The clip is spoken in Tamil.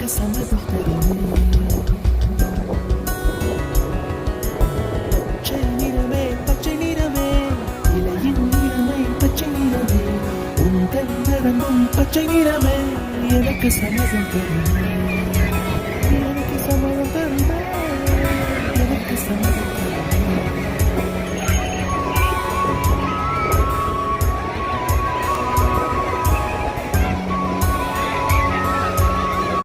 எனக்கு சம்மதம் தருமே. பச்சை நிறமே பச்சை நிறமே, இலையின் நிறமை பச்சை நிறமே, உங்கள் நடமும் பச்சை நிறமே, எனக்கு சம்மதம் தருமே.